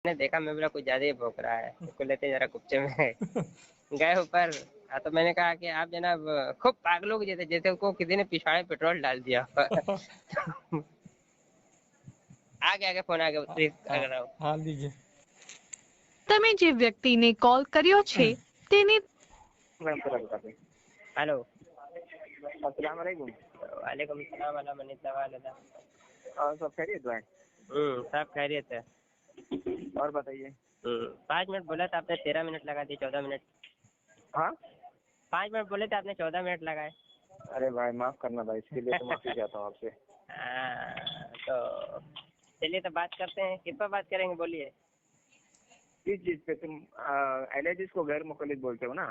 मैंने देखा, मैं बोला कुछ ज्यादा ही भौंक रहा है, उसको लेते जरा कुप्चे में गए ऊपर। तो मैंने कहा कि आप जनाब खूब पागलों के जैसे उसको किसी ने पिछवाड़े पेट्रोल डाल दिया आगे आगे फोन आगे कर रहा हूँ। હા લીજે. તમે જે વ્યક્તિને કોલ કર્યો છે તેને हेलो, अस्सलाम वालेकुम। वालेकुम सलाम वाला मनीता वाला। और सब खैरियत भाई? सब खैरियत है। और बताइए। 5 मिनट बोला था आपने, 13 मिनट लगा दिए, 14 मिनट। हाँ 5 मिनट बोले थे आपने, 14 मिनट लगाए। अरे भाई माफ करना भाई, इसके लिए तो माफी चाहता हूँ आपसे। तो चलिए तो बात करते हैं, किस पर बात करेंगे बोलिए। किस चीज पे तुम एलआईजी को गैर मुकल्लिद बोलते हो ना?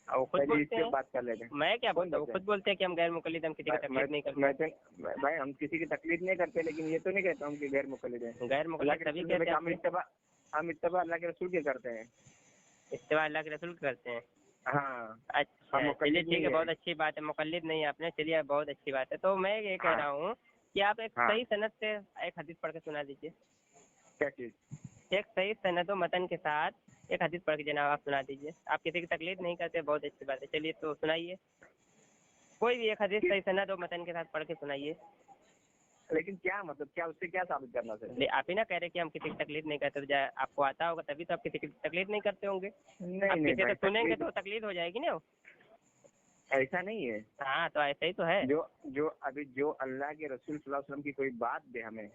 वो खुद बोलते हैं। बात कर लेते हैं। मैं क्या बोलता हूँ, खुद बोलते हैं कि हम गैर मुकल्लिद, हम किसी की तकलीफ नहीं करते। भाई हम किसी की तकलीफ नहीं करते, लेकिन ये तो नहीं कहता हूँ कि गैर मुकल्लिद है। गैर मुकल्लिद तभी कहते हैं। हम इत्तबा अल्लाह के रसूल के करते हैं। इत्तबा अल्लाह के रसूल करते हैं। हाँ अच्छा चलिए ठीक है, बहुत अच्छी बात है। मुकल्लिद नहीं आपने, चलिए बहुत अच्छी बात है। तो मैं ये कह रहा हूँ कि आप एक सही सनद से एक हदीस पढ़ के सुना दीजिए। क्या चीज? एक सही सनद व मतन के साथ एक हदीस पढ़ के जनाब आप सुना दीजिए। आप किसी की तकलीफ नहीं करते, बहुत अच्छी बात है। चलिए तो सुनाइए, कोई भी एक हदीस सही सनद व मतन के साथ पढ़ के सुनाइए। लेकिन क्या मतलब, क्या उससे क्या साबित करना चाहिए? आप ही ना कह रहे कि हम किसी की तकलीफ नहीं करते, तो आपको आता होगा तभी तो आप किसी की तकलीफ नहीं करते होंगे। नहीं किसी से सुनेंगे तो तकलीफ हो जाएगी ना। ऐसा नहीं है। हाँ तो ऐसा ही तो है। जो अल्लाह के रसूल सल्लल्लाहु अलैहि वसल्लम की कोई बात दे हमें,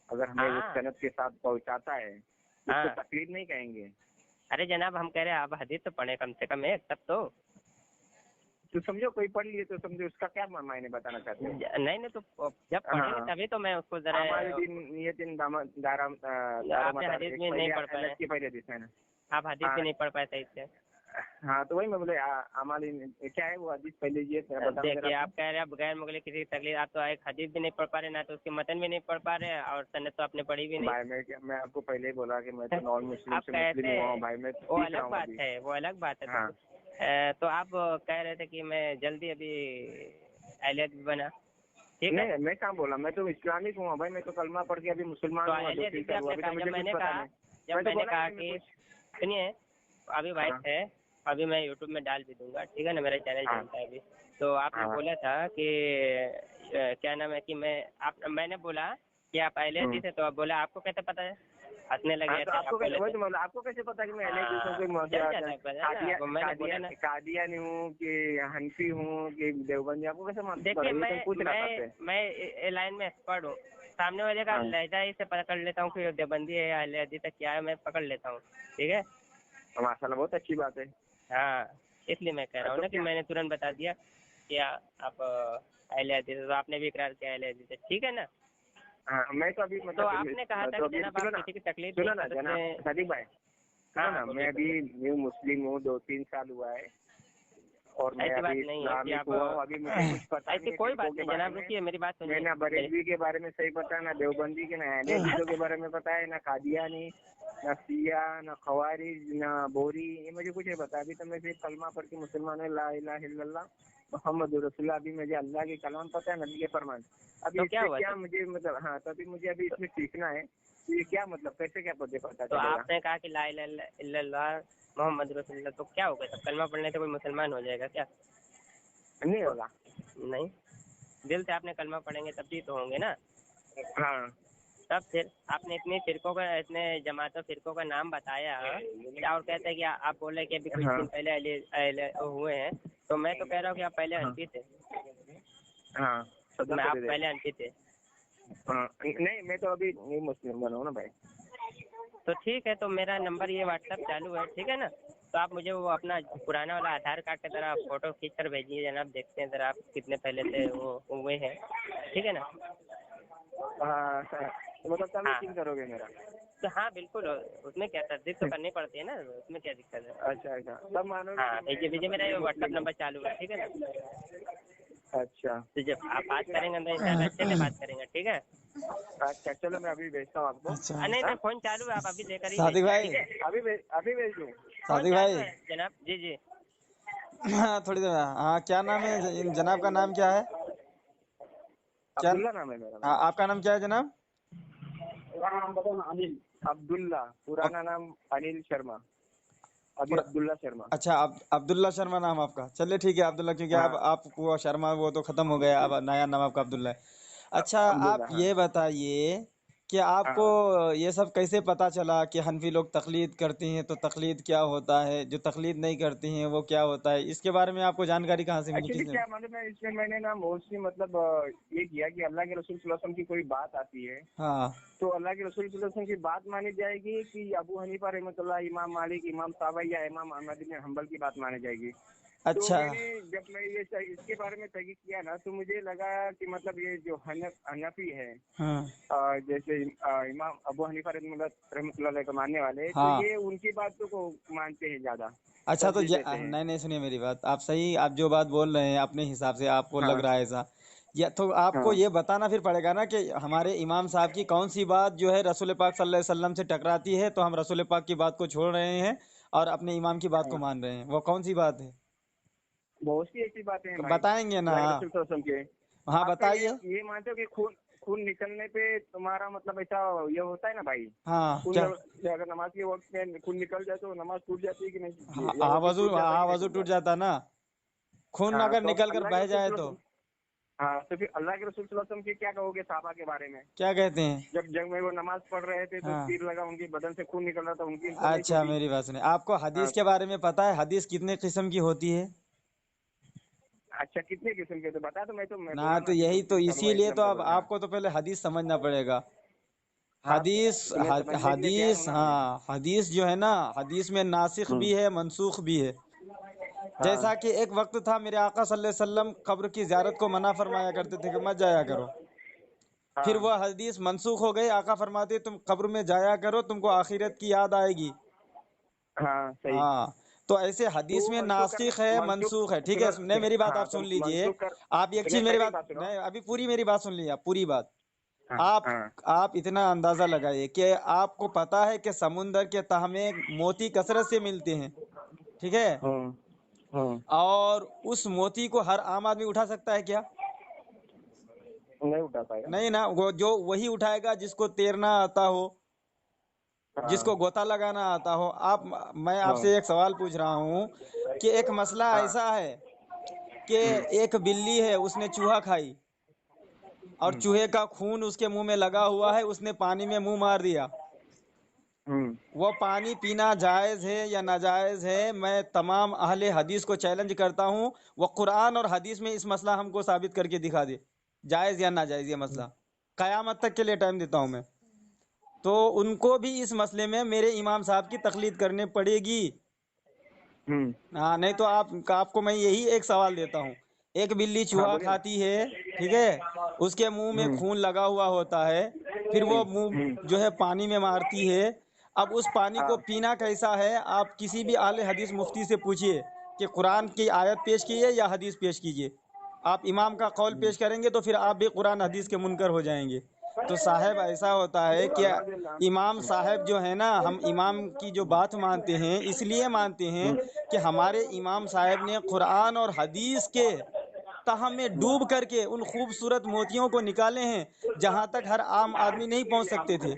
अगर हमें उस सनद के साथ पहुंचाता है तो तकलीफ नहीं कहेंगे। अरे जनाब हम कह रहे हैं आप हदीस तो पढ़े कम से कम एक, तब तो समझो कोई पढ़ लिए तो समझो उसका क्या मायने बताना चाहते हैं। नहीं तो जब पढ़ेंगे तभी तो मैं उसको जरा। आपने हदीस में नहीं पढ़ पाए, आप हदीस भी नहीं पढ़ पाए सही से। हाँ तो वही मैं बोले अमाल क्या है वो हदीस पहले ये देखिए, आप कह रहे हैं बगैर मुगलिद किसी की तकलीफ, आप तो एक हदीस भी नहीं पढ़ पा रहे, ना तो उसके मतन भी नहीं पढ़ पा रहे, और सनद तो आपने पढ़ी भी नहीं। भाई मैं आपको पहले ही बोला कि मैं तो नॉन मुस्लिम से मुस्लिम हुआ हूँ भाई। मैं वो अलग बात है, वो अलग बात है। हाँ। तो आप कह रहे थे कि मैं जल्दी अभी अहलियत भी बना, ठीक है। मैं कहाँ बोला, मैं तो इस्लामिक हूँ भाई। मैं तो कलमा पढ़ के अभी मुसलमान हूँ। जब मैंने कहा कि सुनिए, अभी वाइट है, अभी मैं यूट्यूब में डाल भी दूंगा, ठीक है ना, मेरा चैनल चलता है अभी। तो आपने बोला था कि क्या नाम है कि मैंने बोला कि आप अहले थे, तो आप बोला आपको कैसे पता है, हंसने लगे। आपको कैसे पता कि मैं कादियानी हूँ कि हनफी हूँ कि देवबंदी, आपको कैसे मालूम? देखिए मैं लाइन में एक्सपर्ट हूँ, सामने वाले का लहजा ही से पकड़ लेता हूँ कि देवबंदी है या अहले हदीस तक क्या है, मैं पकड़ लेता हूँ, ठीक है। माशाल्लाह बहुत अच्छी बात है। हाँ इसलिए मैं कह रहा हूँ ना कि मैंने तुरंत बता दिया कि आप अहले हदीस, तो आपने भी इकरार किया अहले हदीस, ठीक है ना। हाँ मैं तो अभी मतलब तो आपने कहा था कि जनाब आप किसी की तकलीफ नहीं करते। सदीक भाई हाँ, मैं अभी न्यू मुस्लिम हूँ, 2-3 साल हुआ है, और मैं अभी इस्लामिक हुआ हूँ। अभी मुझे कुछ पता नहीं, कोई बात नहीं जनाब, रुकिए मेरी बात सुनिए। मैंने बरेलवी के बारे में सही पता है, ना देवबंदी के, ना अहले हदीसों के बारे में पता है, ना कादियानी, ना सिया, ना खवारिज, ना बोरी, ये मुझे कुछ नहीं पता। अभी तो मैं सिर्फ कलमा पढ़ के मुसलमान है, ला इलाहा इल्लल्लाह मोहम्मद रसूलुल्लाह। अभी मुझे अल्लाह के कलाम पता है, नबी के फरमान। अभी तो क्या मुझे मतलब, हाँ तो अभी मुझे अभी इसमें सीखना है, तो ये क्या मतलब कैसे क्या पता चलेगा? तो आपने कहा कि ला इलाहा इल्लल्लाह मोहम्मद रसूलुल्लाह, तो क्या होगा, कलमा पढ़ने से कोई मुसलमान हो जाएगा क्या? नहीं होगा। नहीं, दिल से आपने कलमा पढ़ेंगे तब भी तो होंगे ना। हाँ तब फिर आपने इतने जमातों फिरकों का नाम बताया, क्या और कहते हैं कि आप बोले कि अभी कुछ दिन पहले अहले हुए हैं, तो मैं तो कह रहा हूँ कि आप पहले हनफी थे। हाँ आप पहले हनफी थे। हाँ नहीं, मैं तो अभी नहीं मुस्लिम बना हूँ ना भाई। तो ठीक है, तो मेरा नंबर ये व्हाट्सएप चालू है, ठीक है ना। तो आप मुझे वो अपना पुराना वाला आधार कार्ड की तरह फोटो खींच कर भेजिए जनाब, देखते हैं जरा आप कितने पहले से वो हुए हैं, ठीक है ना। हाँ मतलब तब करोगे मेरा? तो हाँ बिल्कुल, उसमें क्या तस्दीक तो करनी पड़ती है ना, उसमें क्या दिक्कत है। अच्छा तब मानो। हाँ भेजिए, मेरा ये व्हाट्सएप नंबर चालू है, ठीक है ना। अच्छा तो जब आप बात करेंगे तो इंशाल्लाह अच्छे से बात करेंगे, ठीक है। अच्छा चलो मैं अभी भेजता हूँ आपको। नहीं फोन चालू है, आप अभी लेकर ही सादिक भाई, अभी भेज दूँ? सादिक भाई जनाब। जी हाँ थोड़ी देर। हाँ क्या नाम है इन जनाब का? नाम क्या है? अब्दुल्ला नाम है मेरा। हाँ आपका नाम क्या है जनाब? अब्दुल्ला, पुराना नाम अनिल शर्मा, अभी अब्दुल्ला शर्मा। अच्छा, अब्दुल्ला शर्मा नाम आपका। चलिए ठीक है अब्दुल्ला, क्योंकि हाँ। अब आप वो शर्मा वो तो खत्म हो गया, अब नया नाम आपका अब्दुल्ला है। अच्छा, आप अब्दुल्ला, हाँ। ये बताइए कि आपको ये सब कैसे पता चला कि हनफी लोग तकलीद करती हैं, तो तकलीद क्या होता है, जो तकलीद नहीं करती हैं वो क्या होता है, इसके बारे में आपको जानकारी कहाँ से मिली, एक्चुअली किसने? क्या मालूम है, इसमें मैंने ना मोस्टली मतलब ये किया कि अल्लाह के रसूल सल्लल्लाहु अलैहि वसल्लम की कोई बात आती है हाँ तो अल्लाह के रसूल सल्लल्लाहु अलैहि वसल्लम की बात मानी जाएगी कि अबू हनीफा रहमतुल्लाह, इमाम मालिक, इमाम साहब या इमाम अहमद बिन हंबल की बात मानी जाएगी। तो अच्छा मैंने जब मैं ये इसके बारे में तहकीक किया ना, तो मुझे लगा कि मतलब ये जो हनफी है, हाँ जैसे इमाम अबू हनीफा रहमतुल्लाह को मानने वाले, तो हाँ। ये उनकी बातों को मानते हैं ज्यादा, अच्छा, तो तरजीह देते हैं। नहीं नहीं, सुनिए मेरी बात, आप सही, आप जो बात बोल रहे हैं अपने हिसाब से आपको लग हाँ रहा है ऐसा, या तो आपको हाँ ये बताना फिर पड़ेगा ना कि हमारे इमाम साहब की कौन सी बात जो है रसूल पाक सल्लल्लाहु अलैहि वसल्लम से टकराती है, तो हम रसूल पाक की बात को छोड़ रहे हैं और अपने इमाम की बात को हाँ। मान रहे हैं, वो कौन सी बात है? बहुत सी ऐसी बातें हैं भाई, बताएंगे ना? अल्लाह के रसूल सल्लल्लाहु अलैहि वसल्लम के। हाँ आपका बताइए। ये मानते हो कि खून खून निकलने पे तुम्हारा मतलब ऐसा ये होता है ना भाई, हाँ खून क्या? अगर नमाज के वक्त में खून निकल जाए तो नमाज टूट जाती है कि नहीं, हाँ या हाँ, वजू वजू, टूट जाता है हाँ कि नहीं वजू टूट टूट जाता? जाता ना, खून हाँ, अगर तो अब निकल कर अल्लाह के बह रसूल जाए सल्लल्लाहु तो? अलैहि वसल्लम, हाँ, तो फिर अल्लाह के रसूल सल्लल्लाहु अलैहि वसल्लम की क्या कहोगे साहबा के बारे में? क्या कहते हैं? जब जंग में वो नमाज पढ़ रहे थे तो हाँ। तीर लगा, उनके बदन से खून निकल रहा था, उनकी तो नहीं अच्छा टूटी। मेरी बात सुनिए, आपको हाँ। हदीस के बारे में पता है हदीस कितने किस्म की होती है? अच्छा, कितने किस्म के? तो बता, तो मैं ना बोला तो ना कि यही तुम तो, तलवा इसीलिए इस्लाम तो का अब बोला। आपको तो पहले हदीस समझना पड़ेगा। हाँ, हदीस तो मैं समझने के लिए तैयार हूँ हदीस, ना अभी। हाँ हदीस जो है ना, हदीस में नासिख भी है मनसूख भी है। हाँ जैसा कि एक वक्त था मेरे आका सल्लल्लाहु अलैहि वसल्लम कब्र की ज़ियारत को मना फरमाया करते थे कि मत जाया करो, फिर हाँ वह हदीस मनसूख हो गई, आका फरमाते तुम कब्र में जाया करो, तुमको आखिरत की याद आएगी। हाँ, सही। हाँ, तो ऐसे तो हदीस में मनसूख नासिख है मनसूख है, ठीक है? सुनो, नहीं मेरी बात हाँ, आप तो सुन लीजिए। मनसूख कर, आप एक सुनिए चीज मेरी पहले बात, बात सुनो। नहीं अभी पूरी मेरी बात सुन लीजिए, आप पूरी बात। हाँ आप हाँ आप इतना अंदाजा लगाइए कि आपको पता है कि समुंदर के तह में मोती कसरत से मिलते हैं, ठीक है? हाँ हाँ। और उस मोती को हर आम आदमी उठा सकता है क्या? नहीं उठा पाएगा ना। नहीं ना, वो जो वही उठाएगा जिसको तैरना आता हो, हाँ जिसको गोता लगाना आता हो। आप, मैं हाँ आपसे एक सवाल पूछ रहा हूँ कि एक मसला हाँ। ऐसा है कि एक बिल्ली है, उसने चूहा खाई और हम्म चूहे का खून उसके मुंह में लगा हुआ है, उसने पानी में मुंह मार दिया। हम्म। वो पानी पीना जायज़ है या नाजायज़ है? मैं तमाम अहले हदीस को चैलेंज करता हूँ, वो कुरान और हदीस में इस मसला हमको साबित करके दिखा दे, जायज़ या नाजायज़ ये मसला। क़यामत तक के लिए टाइम देता हूँ मैं। तो उनको भी इस मसले में मेरे इमाम साहब की तकलीद करनी पड़ेगी। हम्म। हाँ, नहीं तो आपको मैं यही एक सवाल देता हूँ, एक बिल्ली हाँ, चूहा बोलिए ना। खाती है, ठीक है? उसके मुंह में हम्म खून लगा हुआ होता है, फिर वो मुंह जो है पानी में मारती है। अब उस पानी को हाँ पीना कैसा है? आप किसी भी आले हदीस मुफ्ती से पूछिए कि कुरान की आयत पेश कीजिए या हदीस पेश कीजिए। आप इमाम का कौल पेश करेंगे तो फिर आप भी कुरान हदीस के मुनकर हो जाएंगे। तो साहब ऐसा होता है कि इमाम साहब जो है ना, हम इमाम की जो बात मानते हैं इसलिए मानते हैं कि हमारे इमाम साहब ने कुरान और हदीस के तह में डूब करके उन खूबसूरत मोतियों को निकाले हैं जहां तक हर आम आदमी नहीं पहुंच सकते थे।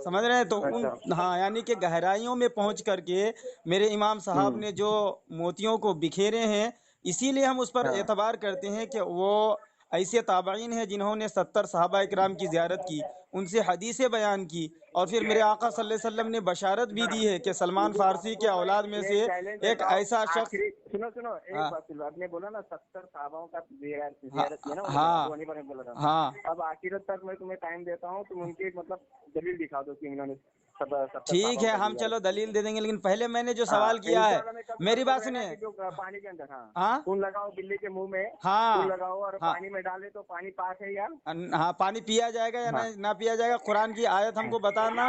समझ रहे हैं? तो उन, अच्छा। हाँ, यानी कि गहराइयों में पहुंच करके मेरे इमाम साहब ने जो मोतियों को बिखेरे हैं, इसीलिए हम उस पर हाँ एतबार करते हैं कि वो ऐसे ताबईन हैं जिन्होंने 70 सहाबा इकराम की ज़ियारत की, उनसे हदीसें बयान की, और फिर मेरे आका सल्लल्लाहु अलैहि वसल्लम ने बशारत भी दी है कि सलमान फारसी के औलाद में मैं से चैलेंज एक देता हूँ, ऐसा शख्स। आखिरी सुनो सुनो, एक हाँ बात सुनो, आपने बोला ना 70 साहबाओं का हाँ जियारत किया ना उन्होंने, हाँ अबू हनीफा ने बोला था। हाँ, अब आखिरत तक मैं तुम्हें टाइम देता हूँ, तुम उनकी मतलब दलील दिखा दो कि उन्होंने 70 ठीक साहबाओं है, का हम जियारत चलो दलील दे देंगे, लेकिन पहले मैंने जो हाँ, सवाल किया है, इंशाल्लाह मैं कल मेरी बोल बात रहे हैं ना सुनिए। कि जो पानी के अंदर, हाँ, हाँ खून लगाओ बिल्ली के मुंह में, खून हाँ लगाओ और हाँ पानी में डाले तो पानी पाक है यार। हाँ, पानी पिया जाएगा या हाँ नहीं ना पिया जाएगा, कुरान की आयत हमको बताना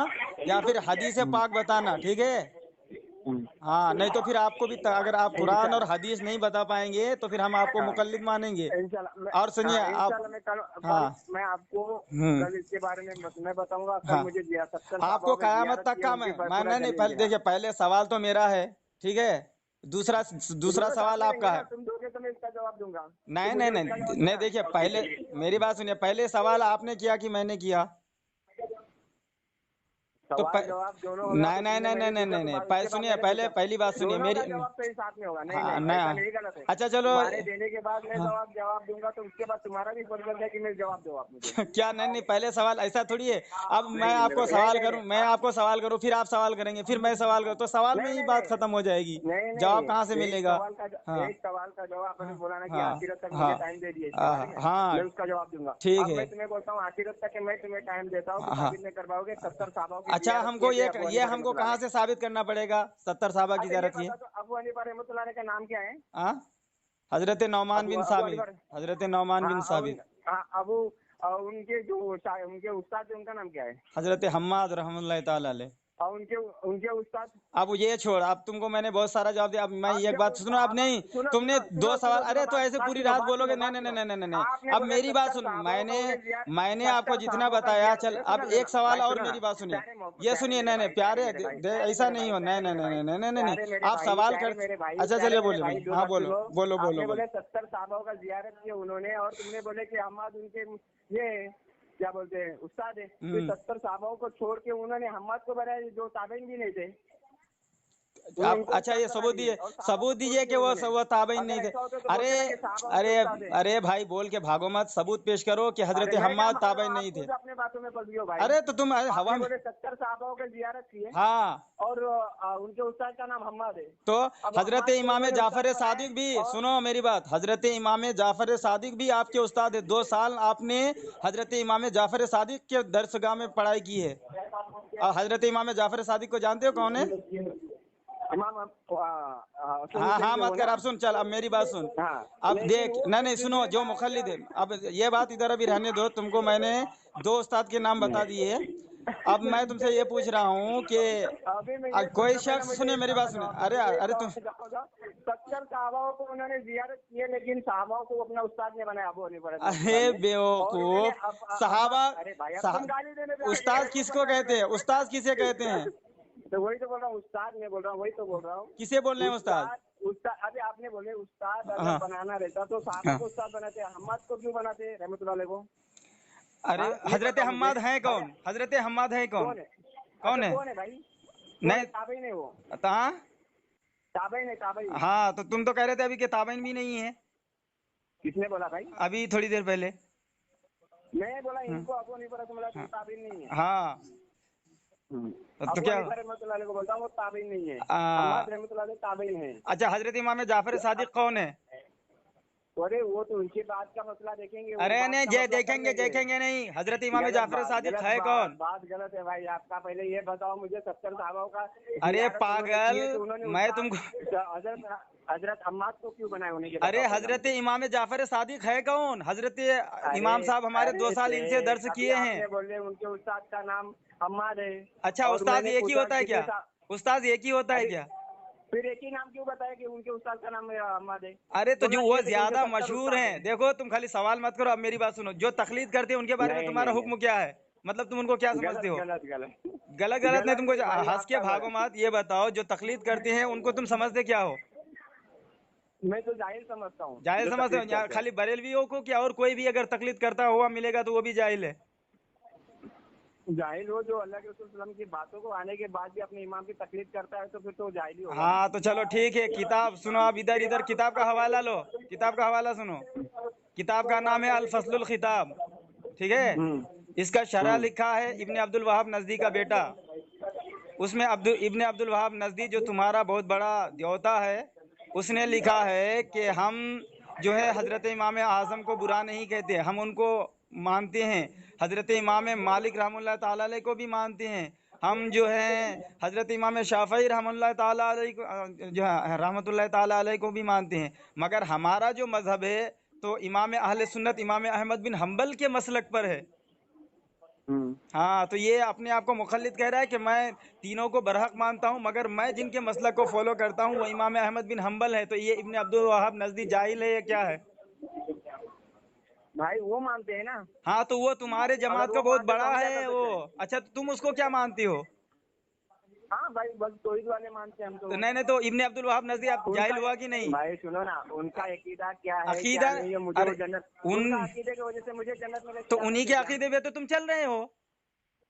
या फिर हदीस पाक बताना, ठीक है? हाँ, नहीं तो फिर आपको भी अगर आप कुरान और इंशाल्लाह हदीस नहीं बता पाएंगे तो फिर हम आपको हाँ मुकल्लिद मानेंगे। इंशाल्लाह मैं, और सुनिए हाँ आप, इंशाल्लाह मैं कल हाँ कल मैं आपको हम्म, कल इसके बारे में मैं बताऊंगा। कल हाँ, मुझे 70 आपको साहबाओं में कयामत जियारत तक की है, का उनकी मैं पूरा नहीं नहीं, दलील पहले देना। देखिए, पहले सवाल तो मेरा है, ठीक है? दूसरा दूसरा दोनों साथ सवाल में आपका रहेंगे ना, है। तुम दोगे तो मैं इसका जवाब दूंगा, तो नहीं मुझे नहीं उसका नहीं जवाब नहीं, देना। देखिए ओके पहले चलिए। मेरी बात सुनिए, पहले सवाल आपने किया कि मैंने किया? तो सवाल जवाब दोनों होगा नहीं तो नहीं तुमने नहीं मैंने नहीं नहीं पूछा नहीं तो बाद पहले उसके बाद सुनिए, मैंने पहले पूछा। पहली बात सुनिए दोनों मेरी। का जवाब सही साथ में होगा। नहीं हाँ, नहीं, ऐसा नहीं, गलत है। अच्छा चलो। तुम्हारे देने के बाद मैं हाँ। जवाब दूंगा तो उसके बाद तुम्हारा भी फर्ज है कि मैं जवाब दो आप मुझे। क्या? नहीं नहीं, पहले सवाल ऐसा थोड़ी है। अब मैं नहीं आपको नहीं सवाल नहीं करूं, मैं आपको सवाल करूं, फिर आप सवाल करेंगे, फिर मैं सवाल करूं, तो सवाल में नहीं ही नहीं बात नहीं खत्म हो जाएगी। नहीं जवाब कहाँ से नहीं, मिलेगा? हाँ एक सवाल का जवाब आपने बोला ना कि हाँ आखिरत तक मुझे हाँ टाइम दे दिए इसके बारे में, हाँ, मैं उसका जवाब दूंगा। ठीक अब है। मैं तुम्हें बोलता हूँ आखिरत तक कि मैं तुम्हें टाइम देता हूँ तो हाँ। साबित नहीं कर पाओगे। 70 साहबों की अच्छा, जियारत हमको किए थे अबू ये हनीफा हमको रहमतुल्लाह कहाँ अलैह। से साबित करना पड़ेगा 70 साहबा की अच्छा ये ज़ियारत की? बता दो अबू हनीफा रहमतुल्लाह अलैह का नाम क्या है? हाँ, हजरत नौमान बिन अबू साबित, हनीफा। हजरत नौमान बिन हाँ साबित। हाँ अबू उनके जो उनके उस्ताद थे उनका नाम क्या है? हजरत हम्माद रहमतुल्लाह ताला अलैह। और उनके उनके उस्ताद। अब ये छोड़, अब तुमको मैंने बहुत सारा जवाब दिया, अब मैं आप एक क्या बात सुनो। अब नहीं, सुनो तुमने सुनो दो सुनो सवाल, सुनो सुनो अरे तो बात ऐसे बात पूरी सुनो रात बात सुनो बोलोगे? नहीं बात नहीं सुनो। नहीं नहीं नहीं नहीं। आपने अब बोले मेरी बात 70 सुन, साहबों को मैंने 70 आपको जितना साहबों का बताया, चल सुनो अब ना एक सवाल भाई, और सुनो ना। मेरी बात सुनिए। ये प्यारे सुनिए, नहीं मेरे नहीं, भाई, प्यारे प्यारे ऐसा मेरे नहीं भाई, हो, नहीं प्यारे नहीं मेरे भाई, नहीं नहीं नहीं नहीं प्यारे नहीं, मेरे आप भाई, सवाल प्यारे कर। मेरे भाई, अच्छा प्यारे चलिए, मेरे बोलिए भाई, बोलिए, जो हाँ बात बोलो सुनो। बोलो बोलो आपने बोलो। बोले 70 साहबों का जियारत की उन्होंने और तुमने बोले कि हम्माद उनके ये क्या बोलते हैं उस्ताद है। तो 70 साहबों को छोड़ के उन्होंने हम्माद को बनाया जो ताबईन भी नहीं थे। आप उनको अच्छा उस्ताद ये बना सबूत दिए दिए, और साहबा को सबूत छोड़ दीजिए दिए कि उन्होंने। वो ताबईन अगर नहीं थे। ऐसा होता तो अरे बोलते ना कि साहबा उनके अरे उस्ताद है। अरे भाई, बोल के भागो मत, सबूत पेश करो कि हजरत अरे मैं क्या हम्माद मालूम, ताबईन नहीं आप थे। खुद अपने बातों में फंस गए हो भाई। अरे तो तुम हवा आपने में। बोले 70 साहबों की जियारत की है हाँ, और उनके उस्ताद का नाम हम्माद है। तो अब हजरत हम्माद को इमाम उन्होंने उस्ताद जाफर बनाया सादिक भी, और सुनो मेरी बात, हजरत इमाम जाफर सादिक भी आपके उस्ताद है। 2 साल आपने हजरत इमाम जाफर सादिक के दरसगाह में पढ़ाई की है। और हजरत इमाम जाफर सादिक को जानते हो कौन है? इमाम हाँ हाँ, मत कर, आप सुन, चल अब मेरी बात सुन। हाँ अब लेकिन देख, वो नहीं नहीं, जिस सुनो, जिसने जो बनाया मुखल्लिद है, क्या। अब ये बात इधर अभी रहने दो। तुमको मैंने 2 उस्ताद के नाम बता दिए। अब मैं तुमसे ये पूछ रहा हूँ कि अभी मैं ये कोई पूछना पहले शख्स, मुझे सुनिए एक मेरी सवाल बात का सुनिए। जवाब दो, अरे मुझे एक अरे तुम, सवाल का जवाब दो। 70 साहबाओं को उन्होंने जियारत की है लेकिन साहबाओं को अपना उस्ताद ने बनाया अबू हनीफा अरे रहमतुल्लाह अलैह। और उन्होंने बेवकूफ, सहाबा अरे भाई अब तुम गाली देने पे आ गए, उस्ताद मेरे को किसको पता है कहते हैं? उस्ताद किसे कहते हैं? तो वही तो बोल रहा हूँ उस्ताद मैं बोल रहा हूँ, वही तो बोल रहा हूँ। किसे बोल रहे हैं उस्ताद? उस्ताद अभी आपने बोले उस्ताद अगर हाँ बनाना रहता तो साहबा हाँ। को उस्ताद बनाते, हम्माद को क्यों बनाते रहमतुल्लाह अलैह को? अरे हाँ ये हजरत बताओ मुझे। हम्माद हैं कौन? हजरत हम्माद हैं कौन? कौन है? कौन अच्छा है? कौन है भाई? नहीं, ताबई नहीं वो, हाँ ताबई नहीं ताबई। हाँ, तो तुम तो कह रहे थे अभी कि ताबईन भी नहीं है, किसने बोला भाई? अभी थोड़ी देर पहले। मैं बोला इनको अबू हनीफा रहमतुल्लाह अलैह ताबई नहीं है। हाँ, तो अबू क्या? हनीफा रहमतुल्लाह अलैह को बोलता हूँ वो ताबई नहीं है, आ, हम्माद रहमतुल्लाह अलैह ताबई है। अच्छा, हजरत इमाम जाफर सादिक कौन है? अरे वो तो उनके बात का मसला देखेंगे, वो अरे बात नहीं, का जे मसला कर देखेंगे लेंगे। देखेंगे नहीं, हजरत इमाम गलत जाफर बात, सादिक गलत है बात, कौन? बात गलत है भाई आपका। पहले ये बताओ मुझे 70 साहबाओं का अरे जियारत उन्होंने पागल, की है तो उन्होंने मैं उस्ताद तुमको हजरत हम्माद को क्यों बनाया उन्हें ये अरे बताओ पहले हजरत मुझे। इमाम जाफर सादिक है कौन? हजरत अरे इमाम साहब हमारे 2 साल अरे इनसे दर्स अभी किए हैं। आपने बोले उनके उस्ताद का नाम हम्माद है। अच्छा, और उस्ताद मैंने एक ही पूछा होता है क्या? उस्ताद एक ही होता है अरे क्या? फिर एक ही नाम क्यों बताया कि उनके उस्ताद का नाम हम्माद है? अरे तो जो बोलना वो चाहिए था कि उनके ज्यादा 70 मशहूर उस्ताद हैं, देखो तुम खाली सवाल मत करो। अब मेरी बात सुनो, जो तकलीद करते हैं उनके बारे में नहीं तुम्हारा नहीं हुक्म क्या है? मतलब तुम उनको क्या गलत समझते हो? गलत गलत गलत गलत नहीं, तुमको भाई हंस के आपका भागो गलत। मत। ये बताओ, जो तकलीद करते हैं उनको तुम समझते क्या हो? मैं तो जाहिल समझता हूँ जाहिल जो समझते हो? तकलीफ यहाँ करते हैं। खाली बरेलवियों को क्या, और कोई भी अगर तकलीद करता हुआ मिलेगा तो वो भी जाहिल है। जाहिल हो जो अल्लाह के रसूल सल्लल्लाहु अलैहि वसल्लम की बातों को आने के बाद भी अपने इमाम की तकलीफ करता है तो फिर तो जाहिल ही होगा ना। हाँ तो चलो ठीक है, किताब सुनो। आप इधर इधर किताब का हवाला लो, किताब का हवाला सुनो। किताब का नाम है अल फस्लुल खिताब, ठीक है? इसका शरह लिखा है इब्ने अब्दुल वहाब नजदी का बेटा। उसमें इब्ने अब्दुल वहाब नजदी, जो तुम्हारा बहुत बड़ा देवता है, उसने लिखा है कि हम जो है हजरत इमाम आज़म को बुरा नहीं कहते, हम उनको मानते हैं। हजरत इमाम मालिक रहमतुल्लाह ताला अलैह को भी मानते हैं। हम जो है हजरत इमाम शाफई रहमतुल्लाह ताला अलैह को जो है रहमतुल्लाह ताला अलैह को भी मानते हैं। मगर हमारा जो मजहब है तो इमाम अहले सुन्नत इमाम अहमद बिन हम्बल के मसलक पर है। हाँ, तो ये अपने आप को मुखल्लिद कह रहा है कि मैं तीनों को बरहक मानता हूँ, मगर मैं जिनके मसलक को फॉलो करता हूँ वो इमाम अहमद बिन हम्बल है। तो ये इब्ने अब्दुल वहाब नजदी जाहिल है या क्या है? भाई वो मानते हैं ना। हाँ, तो वो तुम्हारे जमात अगर का वो बहुत मानते तो बड़ा हम क्या है कर वो। सकते हैं? अच्छा, तो तुम उसको क्या मानती हो? हाँ भाई बस तौहीद वाले मानते हैं हम तो। तो नहीं नहीं, तो इब्ने अब्दुल वहाब नजदी आप जाहिल हुआ कि नहीं? भाई सुनो ना, उनका अकीदा क्या है अकीदा, क्या नहीं है, मुझे वो अरे जन्नत उन उनका अकीदे की वजह से मुझे जन्नत में तो उन्हीं के अकीदे पे तो तुम चल रहे हो।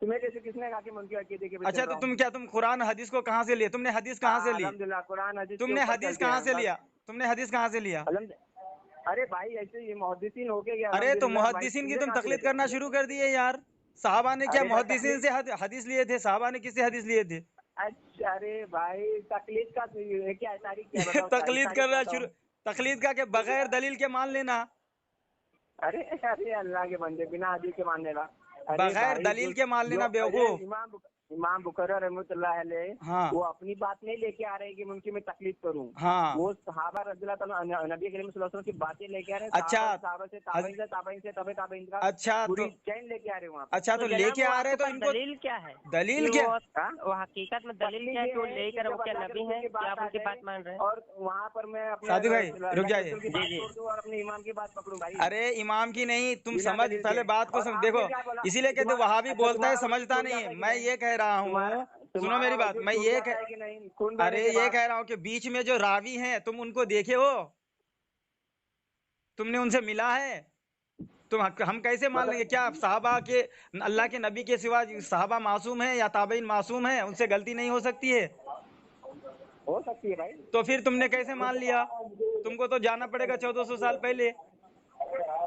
तुम्हें जैसे किसने कहा कि मैं उनके अकीदे के पीछे अच्छा चल तो रहा तुम क्या तुम कुरान हदीस को कहाँ से लिए? तुमने हदीस कहाँ से हूँ? ली? अल्हम्दुलिल्लाह कुरान हदीस के तुमने ऊपर हदीस चलते कहाँ हैं, से बस। लिया? तुमने हदीस कहाँ से लिया? अरे भाई ऐसे ये मुहद्दिसीन हो गया अरे तो अल्हम्दुलिल्लाह भाई, मुहद्दिसीन की तुमने तुम कहाँ से तकलीद लेके करना आए? शुरू कर दिए यार। साहबा ने क्या अरे भाई मुहद्दिसीन से हदीस लिए थे? साहबा ने किससे हदीस लिए थे? अच्छा अरे भाई तकलीद का तो ये क्या है, तारीख क्या है बताओ, तकलीद तारीख करना बताओ। शुरू, तकलीद का के बगैर दलील के मान लेना, अरे अरे अल्लाह के बंदे बिना हदीस के मानने ला। अरे बगैर भाई दलील के मान लेना अरे बेवकूफ। इमाम बुखारी रहमतुल्लाह अलैह हाँ वो अपनी बात नहीं लेके आ रहे हैं कि मैं उनकी मैं तकलीद करूं। हाँ वो सहाबा रज़ियल्लाहु ताला नबी करीम सल्लल्लाहु अलैहि वसल्लम की बातें लेके आ रहे हैं, अच्छा, सहाबा से ताबईन से तबे ताबईन का अच्छा पूरी तो चैन लेके आ रहे हैं वहाँ पे। अच्छा तो जनाब लेके वो आ रहे आपके तो पास इनको दलील क्या है? दलील कि क्या? वो हकीकत में दलील क्या है कि वो लेकर वो क्या नबी हैं कि आप उनकी बात मान रहे हैं? और वहाँ पर मैं अपने सादिक भाई, रुक जाइए। रसूल की बात जी। छोड़ दूं और अपने इमाम की बात पकड़ूं भाई? अरे इमाम की नहीं, तुम बिना समझ दलील पहले के। बात को और समझ। आपने देखो क्या बोला? इसीलिए कहते वहाबी अच्छा, बोलता है तुम्हारा वजूद समझता छूट नहीं जाता है। कि मैं नहीं? ये कह रहा तुम्हारा हूँ, सुनो तुम्हारा मेरी बात, वजूद मैं छूट ये जाता है कि नहीं खून अरे बहने के ये बाद? कह रहा हूँ कि बीच में जो रावी हैं तुम उनको देखे हो? तुमने उनसे मिला है? तुम हम कैसे मान लेंगे? क्या साहबा के, अल्लाह के नबी के सिवा साहबा मासूम है या ताबईन मासूम है? उनसे गलती नहीं हो सकती है? हो सकती है भाई। तो फिर तुमने कैसे मान लिया? तुमको तो जाना पड़ेगा 1400 साल पहले।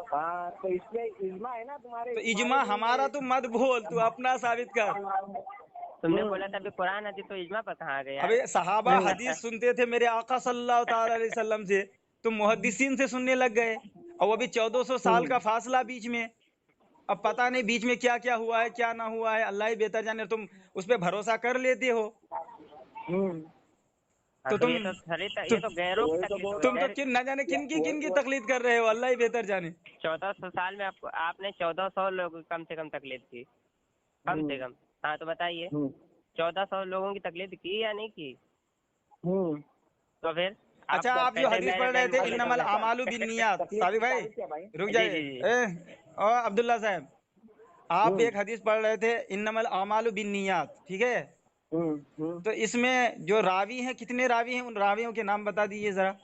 हाँ तो इसमें इज्मा है ना तुम्हारे तो तुम्हारे इजमा दीन हमारा में। तुम मत बोल, तू अपना साबित कर। तुमने बोला था अभी कुरान हदीस तो इजमा पर कहाँ आ गया? अबे सहाबा हदीस सुनते थे मेरे आका सल्लल्लाहु ताला अलैहि वसल्लम से, तुम मुहद्दिसीन से सुनने लग गए, और वो भी 1400 साल का फासला बीच में। अब पता नहीं बीच में क्या क्या हुआ है क्या ना हुआ है, अल्लाह ही बेहतर जाने। तुम उस पर भरोसा कर लेते हो? हाँ, तो तो ये तो ये तो गैरों की तकलीफ हो तुम तो गई। किन न जाने किन की तकलीद कर रहे हो, अल्लाह ही बेहतर जाने। 1400 साल में आपने 1400 लोग कम से कम तकलीफ की, कम से कम। हाँ तो बताइए 1400 लोगों की तकलीफ की या नहीं की? तो फिर अच्छा आप जो कहते हदीस मेरे पढ़ रहे दिल थे में इन्नमल आमालु बिन्नियात, साबिक भाई रुक जी, जाइए। जी, जी। और अब्दुल्ला साहब, आप एक हदीस पढ़ रहे थे इन्नमल आमालु बिन्नियात, ठीक है? तो इसमें जो रावी हैं, कितने रावी हैं? उन रावियों के नाम बता दीजिए जरा।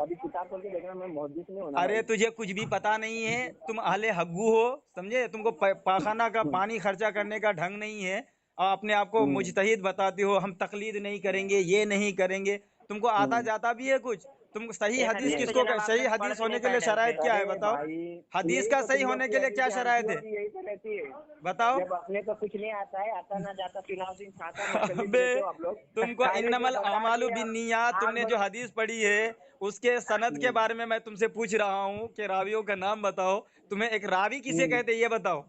अभी किताब खोल के देखना, मैं मुहद्दिस नहीं होना अरे भाई। तुझे कुछ भी पता नहीं है, तुम अहले हग्गू हो, समझे? तुमको पाखाना का पानी खर्चा करने का ढंग नहीं है, और अपने आप को मुजतहिद बताते हो, हम तकलीद नहीं करेंगे, ये नहीं करेंगे। तुमको आता जाता भी है कुछ? तुम सही ये हदीस हदीस तो किसको जनाब सही आपने पढ़ हदीस भी होने नहीं के लिए पाया ढंग शराइत से। क्या है अरे बताओ? भाई, हदीस यही का तो सही तुम लोग होने की के लिए क्या हदीस शराइत है? यही तो रहती है। बताओ। जब अपने को कुछ नहीं आता है, आता ना जाता चुनाव दिन खाता मछली अबे लेते हो आप लोग। तुमको पहले जो इन्नमल बता आमालु दिया, बिन्नियात, आग तुमने जो बंद। हदीस पढ़ी है उसके सनद के बारे में मैं तुमसे पूछ रहा हूँ कि रावियों का नाम बताओ। तुम्हें एक रावी किसे कहते हैं ये बताओ?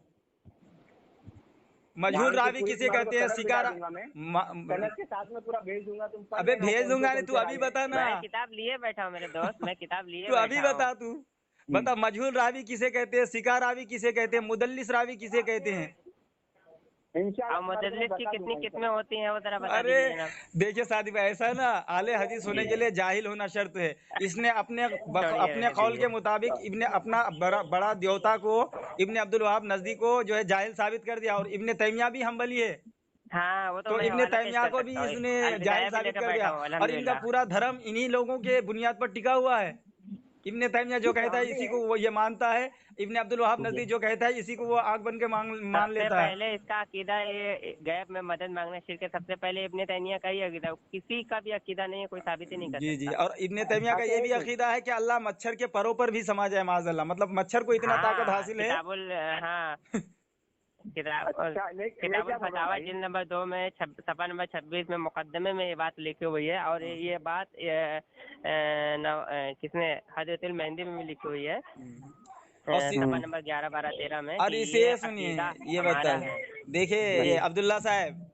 मजहूल नाम की रावी पूरी किसे तुम्हारे को कहते हैं? सनद मिटा दूंगा मैं। म- सनद के साथ में पूरा भेज दूंगा, तुम पढ़ अबे लेना भेज दूंगा नहीं, कौन तू से अभी रावी बता हैं। ना। मैं किताब लिए बैठा हूँ मेरे दोस्त, मैं किताब लिए तू अभी बैठा हूँ। बता, तू बता। मजहूल रावी किसे कहते हैं? सिका रावी किसे कहते हैं? मुदल्लिस रावी किसे कहते हैं? इंशाल्लाह अब तुम्हारे को मैं मुदल्लिस की बता कितनी दूंगा किस्में इंशाल्लाह। होती हैं वो जरा बता अरे दीजिए जनाब। देखिए सादी भाई, ऐसा है ना, आले हदीस होने के लिए जाहिल होना शर्त है। इसने छोड़िए अपने रहने कौल के दीजिए। मुताबिक इब्ने अपना बड़ा देवता को, इब्ने अब्दुल वहाब नजदी को जो है जाहिल साबित कर दिया, और इब्ने तैमिया भी हम्बली है, हाँ वो तो तो मैं इब्ने हवाला पेश तैमिया कर को भी सकता हूँ। इसने जाहिल अलबिदाया भी साबित लेकर कर बैठा दिया। हूँ और इनका अल्हम्दुलिल्लाह। पूरा धर्म इन्हीं लोगों के बुनियाद पर टिका हुआ है। इब्ने तैमिया जो कहता है हम भी इसी हैं। को वो ये मानता है, इब्ने अब्दुल वहाब नजदी जो कहता है इसी को वो आग बन के मान सबसे लेता है। पहले इसका अकीदा ये गैब में मदद मांगना शिरक है। सबसे पहले इब्ने तैमिया का ही अकीदा, किसी का भी अकीदा नहीं है, कोई साबित ही नहीं कर जी जी। सकता। और इब्ने तैमिया का अच्छा ये भी एक मिनट। अकीदा है कि अल्लाह मच्छर के परों पर भी समा जाए माज़अल्लाह, मतलब मच्छर को इतना ताकत हाँ हासिल है। हाँ अच्छा मैं किताबुल क्या बोल रहा हूँ फतावा भाई। जिल्द नंबर 2 में सफ़ा नंबर 26 में मुकदमे में ये बात लिखी हुई है। और ये बात किसने हजरतुल मेहंदी में भी लिखी हुई है, और सफ़ा नंबर 11, 12, 13 में और कि इसे ये सुनिए, अकीदा ये हमारा बताइए, है। देखिए ये अब्दुल्ला साहब,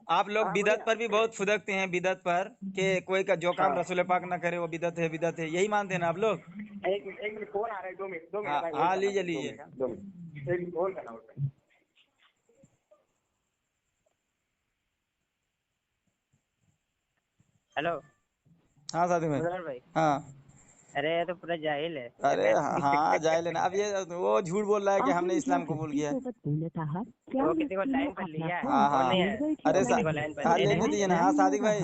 आप लोग हाँ बोलिए बिदत पर भी बहुत फुदकते हैं, बिदत पर कि कोई का जो काम हाँ। रसूल पाक ना करे वो बिदत है, बिदत है, यही मानते हैं ना आप लोग? एक मिनट फोन आ रहा है, 2 मिनट हाँ भाई, हाँ, होल्ड करना, लीजिए 2 लीजिए। मिनट, 2 मिनट, एक होल्ड करना, होल्ड करना। हेलो हाँ साथी भाई। मुजफ्फर भाई, हाँ अरे ये तो पूरा जाहिल है। अरे हाँ जाए लेना। अब ये वो झूठ बोल रहा है कि हमने इस्लाम कबूल किया है। वो किसी को लाइन पर लिया है, हाँ फोन हाँ, नहीं है, अरे वो किसी को लाइन पर हाँ ले लेने लेंगे। दीजिए ना। हाँ सादिक भाई,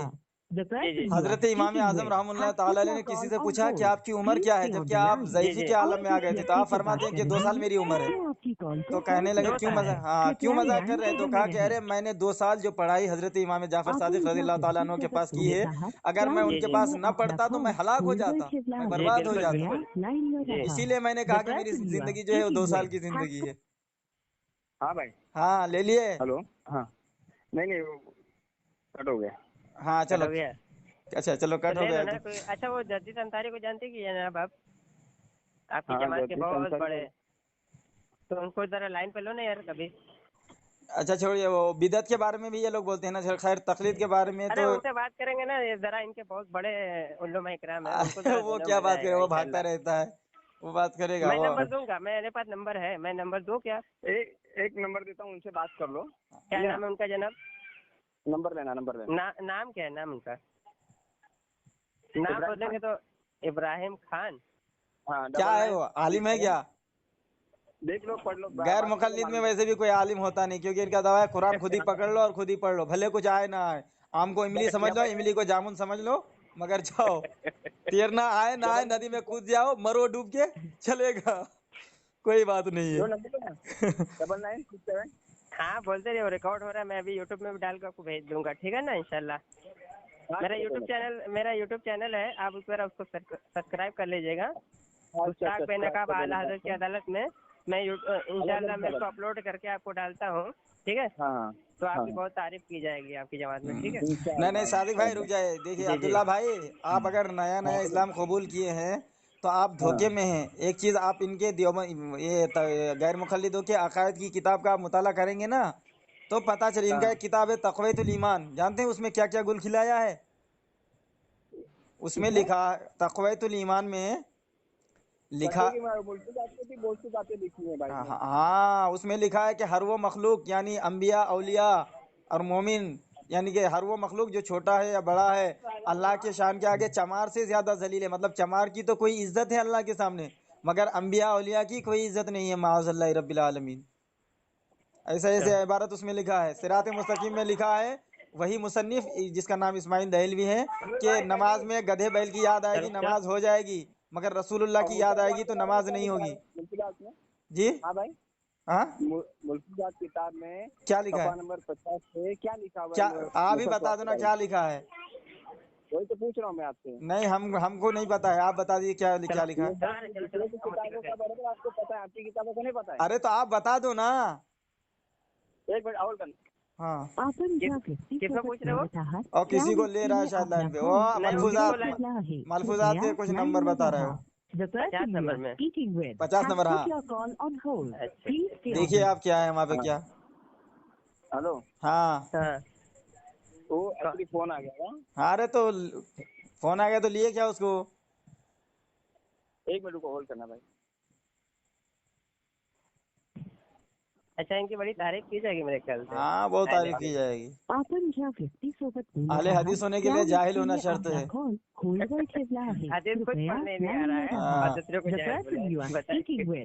हजरत इमाम आजम रहमतुल्लाह ताला अलैह ने किसी से पूछा कि आपकी उम्र क्या है, जबकि आप ज़ईफ़ी के आलम में आ गए थे, तो आप फरमाते हैं कि 2 साल मेरी उम्र है। तो कहने लगे क्यों मजाक, हाँ क्यों मजाक कर रहे हैं? तो कहा कि अरे मैंने 2 साल जो पढ़ाई हजरत इमाम जाफर सादिक रज़ियल्लाहु ताला अन्हु के पास की है, अगर मैं उनके पास न पढ़ता तो मैं हलाक हो जाता, मैं बर्बाद हो जाता। इसीलिए मैंने कहा कि मेरी जिंदगी जो है वो 2 साल की जिंदगी है। हाँ भाई। हाँ ले लिए। हेलो। हाँ नहीं वो कट हो गया। हाँ चलो, हो गया अच्छा चलो तो कट हो ले लो गया ना तो। कोई। अच्छा वो जदीद अंसारी को जानते कि जनाब आप? आपकी हाँ, जमात के जदीद बहुत अंसारी बड़े, तो उनको जरा लाइन पे लो ना यार कभी। अच्छा छोड़िए, वो बिदत के बारे में भी ये लोग बोलते हैं ना, खैर तकलीद के बारे में अरे तो उनसे बात करेंगे ना, ये जरा इनके बहुत बड़े उल्लमा इकराम है, उनको जरा वो देना, क्या मजा बात करे, आएगा वो भागता इंशाल्लाह। रहता है, वो बात करेगा मैं वो। नंबर दूंगा, मेरे पास नंबर है, मैं नंबर दूं क्या? एक नंबर देता हूँ, उनसे बात कर लो। क्या नाम है उनका जनाब? नंबर लेना। नाम क्या है, नाम उनका? नाम बोलेंगे तो इब्राहिम खान। हाँ क्या है वो, आलिम है क्या? देख लो, पढ़ लो। गैर मुकल्लिद में वैसे भी कोई आलिम होता नहीं, क्योंकि इनका दावा है कुरान खुद ही पकड़ लो और खुद ही पढ़ लो, भले कुछ आए ना आए। आम को इमली समझ लो, इमली को जामुन समझ लो, मगर जाओ, तैरना आए ना आए नदी में कूद जाओ, मरो डूब के, चलेगा, कोई बात नहीं है। 9967। हाँ बोलते रहिए, रिकॉर्ड हो रहा है, मैं अभी यूट्यूब में भी डाल कर आपको भेज दूंगा, ठीक है ना इंशाल्लाह। मेरा यूट्यूब चैनल है, आप उस पर उसको सब्सक्राइब कर लीजिएगा। गुस्ताख बेनकाब आला हज़रत की अदालत में मैं इंशाल्लाह मैं इसको अपलोड करके आपको डालता हूँ, ठीक है? हाँ तो आपकी बहुत तारीफ की जाएगी आपकी जमात में, ठीक है? नहीं सादिक भाई रुक जाए, देखिए अब्दुल्ला भाई, आप अगर नया नया इस्लाम कबूल किए हैं तो आप धोखे में हैं। एक चीज़ आप इनके गैर मुखल्लिदों के अकायद की किताब का आप मुताला करेंगे ना, तो पता चले। इनका एक किताब है तक़वीतुल ईमान, जानते हैं उसमें क्या क्या गुल खिलाया है? उसमें लिखा, तक़वीतुल ईमान में लिखा, बातें लिखी है भाई। हाँ उसमें लिखा है कि हर वो मखलूक यानी अम्बिया औलिया और मोमिन, यानी कि हर वो मखलूक जो छोटा है या बड़ा है, अल्लाह के शान के आगे चमार से ज़्यादा जलील है। मतलब चमार की तो कोई इज्जत है अल्लाह के सामने, मगर अम्बिया औलिया की कोई इज्जत नहीं है, माअज़ल्लाह रब्बिल आलमीन। ऐसा ऐसे इबारत उसमें लिखा है। सिरात मुस्तकीम में लिखा है, वही मुसन्निफ जिसका नाम इस्माइल दहलवी है, कि नमाज में गधे बैल की याद आएगी, नमाज हो जाएगी, मगर रसूलुल्लाह की याद आएगी तो नमाज नहीं होगी। जी हाँ भाई। हाँ मुल्कियात किताब में क्या लिखा है? नंबर 50 पे क्या लिखा हुआ क्या है? आप ही बता दो ना, क्या लिखा है? वही तो पूछ रहा हूँ मैं आपसे। नहीं हमको नहीं पता है, आप बता दीजिए क्या क्या लिखा है। दूसरे की किताबों का बराबर आपको पता है, आपकी किताबों को नहीं पता है? अरे तो आप बता दो ना। एक मिनट और कर। हाँ किसमें पूछ रहे हो? और किसी को ले रहा है शायद लाइन पे, वो मलफूजात के कुछ नंबर बता रहे हो। 50 नंबर में 50 नंबर, हाँ देखिए आप क्या है वहाँ पे क्या। हेलो। हाँ हाँ वो एक्चुअली फोन आ गया था। हाँ, अरे तो फोन आ गया तो लिए क्या उसको? एक मिनट को होल्ड करना भाई। अच्छा, इनकी बड़ी तारीफ की जाएगी मेरे ख्याल से। हाँ बहुत तारीफ की जाएगी। अहले हदीस होने के लिए जाहिल होना शर्त है। हदीस कुछ पढ़ने नहीं आ रहा है हाँ। और दूसरे को जाहिल बोले। बताइए।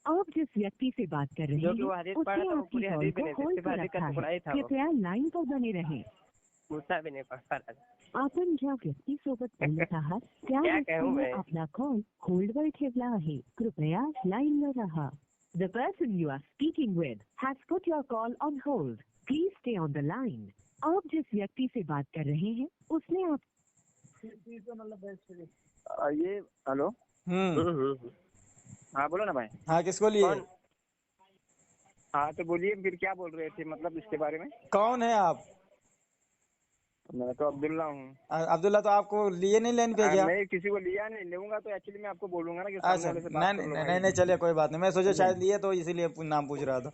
आप जिस व्यक्ति से बात कर रहे जो कि वो हैं हदीस उसने पढ़ा था वो आपकी पूरी कॉल हदीस भी को नहीं थी, होल्ड सिर्फ पर हदीस का रखा टुकड़ा है। ही था वो, कृपया लाईन पर बने रहें. मुसा भी नहीं पढ़ पा रहा था। आपण ज्या व्यक्तीसोबत बोलत आहात त्या क्या कहूं व्यक्तीने मैं? आपला कॉल होल्डवर ठेवला आहे. कृपया लाईनवर रहा. The person you are speaking with has put your call on hold. Please stay on the line. आप जिस व्यक्ति से बात कर रहे हैं उसने आप ये हेलो। हाँ बोलो ना भाई। हाँ किसको लिए? कौन? हाँ तो बोलिए फिर क्या बोल रहे थे मतलब इसके बारे में। कौन है आप? मैं तो अब्दुल्ला हूँ। अब्दुल्ला, तो आपको लिए नहीं लाइन पे क्या? मैं किसी को लिया नहीं, लूंगा तो एक्चुअली मैं आपको बोलूंगा ना कि अच्छा सामने वाले से नहीं बात कर लो नहीं भाई। नहीं चलिए कोई बात नहीं, मैं सोचा शायद लिए तो इसीलिए नाम पूछ रहा था।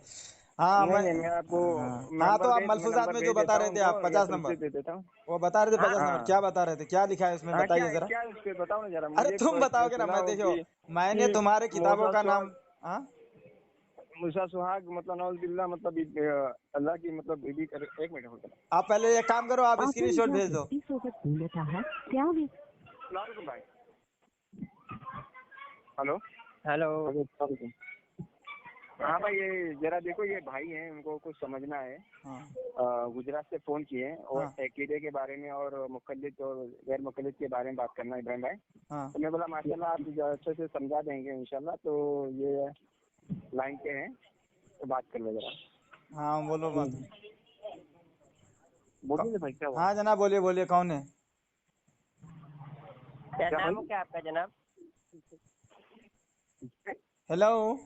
हाँ नहीं, मैं आपको हाँ तो आप मलफूजात में जो बता रहे थे आप 50 नंबर दे देता हूँ। वो बता रहे थे 50 हाँ। नंबर, क्या बता रहे थे, क्या लिखा है उसमें बताइए जरा। क्या उस पे बताओ ना जरा अरे मुझे। तुम बताओगे ना, मैं देखो मैंने तुम्हारे किताबों का नाम। हाँ मूसा सुहाग मतलब नौज बिल्ला मतलब अल्लाह की मतलब एक मिनट होता है। आप पहले एक काम करो, आप आपण स्क्रीनशॉट ज्या भेज दो। व्यक्तीसोबत बोलत आहात त्या हेलो हेलो। हाँ भाई, ये जरा देखो, ये भाई हैं, उनको कुछ समझना है। हाँ गुजरात से फोन किए हैं और हाँ अकीदे के बारे में और मुकल्लिद और गैर मुकल्लिद के बारे में बात करना है इब्राहिम भाई। हाँ तो मैं बोला माशाल्लाह आप अच्छे से समझा देंगे इंशाल्लाह। तो ये लाइन पे हैं, तो बात कर लो जरा। हाँ, बोलो बात। बोलिए भाई, क्या हुआ? हाँ जनाब, बोलिए बोलिए, कौन है? क्या क्या नाम भाई? है क्या आपका जनाब? हेलो।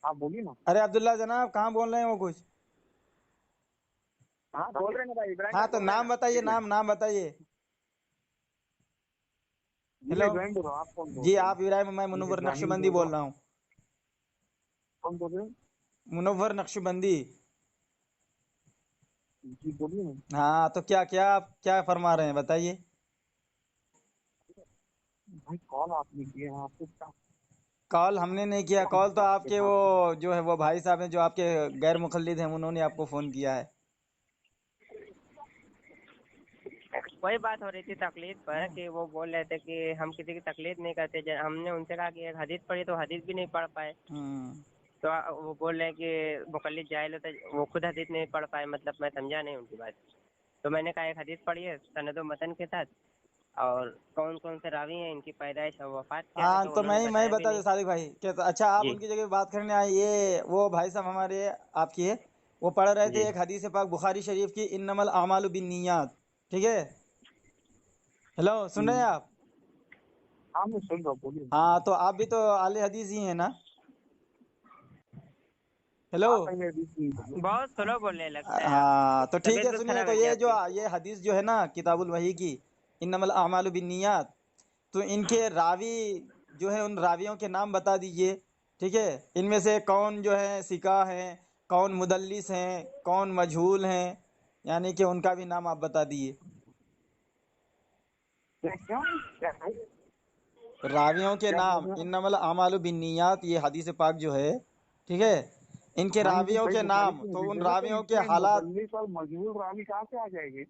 आप बोलिए ना। अरे अब्दुल्ला जनाब, कहाँ बोल रहे हैं वो कुछ? हाँ बोल रहे हैं ना भाई, इब्राहिम हाँ भाई तो बोल रहे हैं नाम ना। बताइए, नाम बताइए। जी हेलो। इब्राहिम बोल रहा हूँ, आप कौन बोल जी रहे हैं? आप इब्राहिम, मैं मुनव्वर इब्राहिम नक्शबंदी बोल बोल रहा रहा हूँ। हूँ। कौन बोल रहे हैं? मुनव्वर नक्शबंदी। जी बोलिए ना। हाँ तो क्या क्या आप क्या फरमा रहे हैं, बताइए। भाई कॉल आपने किया है, आपको क्या? कॉल हमने नहीं किया, कॉल तो आपके वो जो है वो भाई साहब हैं जो आपके गैर मुखल्लिद हैं, उन्होंने आपको फोन किया है। वही बात हो रही थी तकलीद पर कि वो बोल रहे थे कि हम किसी की तकलीद नहीं करते। हमने उनसे कहा कि एक हदीस पढ़ी तो हदीस भी नहीं पढ़ पाए। तो वो बोल रहे हैं कि मुकल्लिद जाहिल होता है, वो खुद हदीस नहीं पढ़ पाए। मतलब मैं समझा नहीं उनकी बात। तो मैंने कहा एक हदीस पढ़ी है सनद व मतन के साथ, और कौन कौन से रावी हैं, इनकी पैदाइश और वफात क्या है, हाँ तो तो उन्होंने मैं बताया भी बता दूं नहीं। सादिक भाई कि अच्छा आप जी उनकी जगह बात करने आए, ये वो भाई साहब हमारे आपकी है, वो पढ़ रहे जी थे एक हदीस पाक बुखारी शरीफ की, इन्नमल आमालु बिन्नियात। ठीक है, हेलो सुन रहे हैं आप? हाँ मैं सुन रहा हूँ, बोलिए। हाँ तो आप भी तो आले हदीस ही हैं ना? हेलो। हाँ पहले अभी बोलिए। बहुत स्लो बोलने लगते हैं आप। हाँ तो ठीक तबीयत है, कुछ सुनिए खराब तो है क्या ये जो आपकी? ये हदीस जो है ना किताबुल वही की, इन्नमल आमालु बिन्नियात, तो इनके रावी जो है उन रावियों के नाम बता दीजिए। ठीक है, इनमें से कौन जो है सिका हैं, कौन मुदल्लिस हैं, कौन मजहूल हैं, यानी कि उनका भी नाम आप बता दीजिए। क्या क्या भाई? रावियों के क्या बोल नाम, रहे हैं आप? इन्नमल आमालु बिन्नियात, ये हदीस पाक जो है, ठीक है, इनके भाई ये रावियों सही के बुखारी नाम, की तो हदीस उन है ना, तो रावियों के इसमें हालात। मुदल्लिस और मजहूल रावी कहाँ से आ जाएगी?